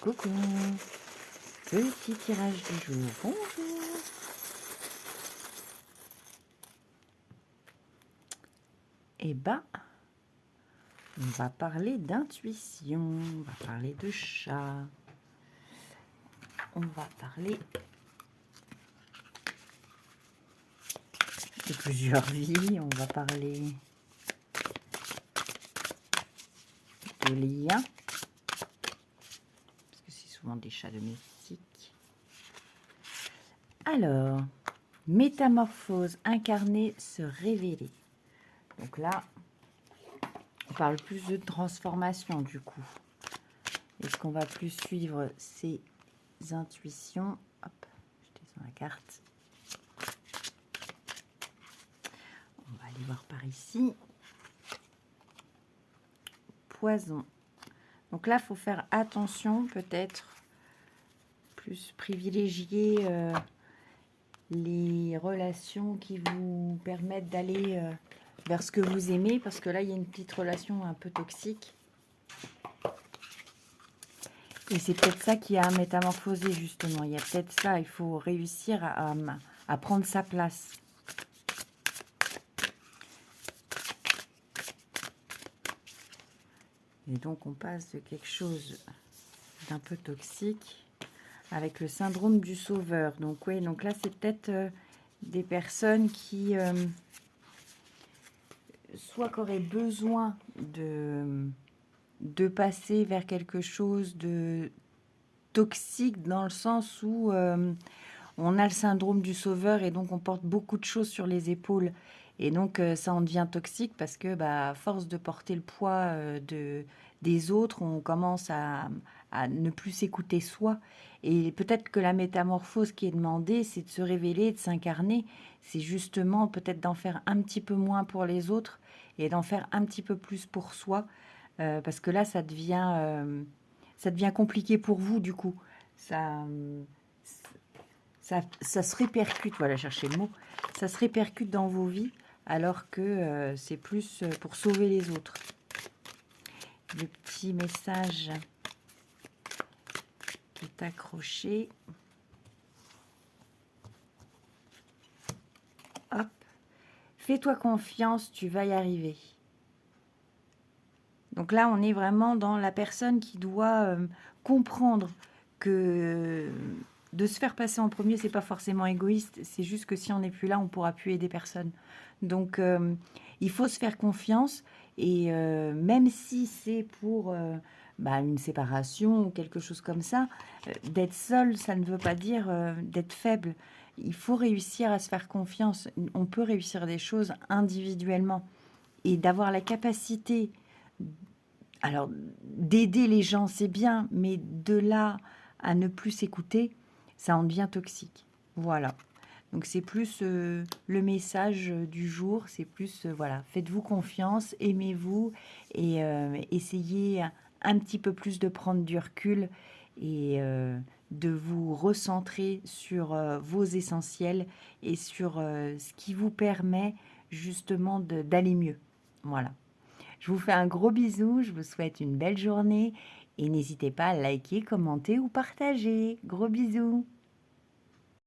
Coucou. Petit tirage du jour. Bonjour. Eh ben, on va parler d'intuition. On va parler de chat. On va parler de plusieurs vies. On va parler de liens. Parce que c'est souvent des chats domestiques. Alors, métamorphose, incarner, se révéler. Donc là, on parle plus de transformation du coup. Est-ce qu'on va plus suivre ses intuitions? Hop, je descends la carte. On va aller voir par ici. Poison. Donc là, il faut faire attention, peut-être plus privilégier les relations qui vous permettent d'aller vers ce que vous aimez, parce que là, il y a une petite relation un peu toxique. Et c'est peut-être ça qui a métamorphosé, justement. Il y a peut-être ça, il faut réussir à prendre sa place. Et donc, on passe de quelque chose d'un peu toxique avec le syndrome du sauveur. Donc, oui, donc là, c'est peut-être des personnes qui soit auraient besoin de passer vers quelque chose de toxique dans le sens où on a le syndrome du sauveur et donc on porte beaucoup de choses sur les épaules. Et donc, ça en devient toxique parce que, à force de porter le poids des autres, on commence à ne plus s'écouter soi. Et peut-être que la métamorphose qui est demandée, c'est de se révéler, de s'incarner. C'est justement peut-être d'en faire un petit peu moins pour les autres et d'en faire un petit peu plus pour soi. Parce que là, ça devient compliqué pour vous, du coup. Ça se répercute, voilà, chercher le mot, ça se répercute dans vos vies, alors que c'est plus pour sauver les autres. Le petit message qui est accroché. Hop. Fais-toi confiance, tu vas y arriver. Donc là, on est vraiment dans la personne qui doit comprendre que de se faire passer en premier, c'est pas forcément égoïste. C'est juste que si on n'est plus là, on pourra plus aider personne. Donc, il faut se faire confiance. Et même si c'est pour une séparation ou quelque chose comme ça, d'être seul, ça ne veut pas dire d'être faible. Il faut réussir à se faire confiance. On peut réussir des choses individuellement. Et d'avoir la capacité, alors d'aider les gens, c'est bien, mais de là à ne plus s'écouter, ça en devient toxique. Voilà. Donc c'est plus le message du jour, c'est plus, voilà, faites-vous confiance, aimez-vous et essayez un petit peu plus de prendre du recul et de vous recentrer sur vos essentiels et sur ce qui vous permet justement d'aller mieux. Voilà. Je vous fais un gros bisou, je vous souhaite une belle journée et n'hésitez pas à liker, commenter ou partager. Gros bisous.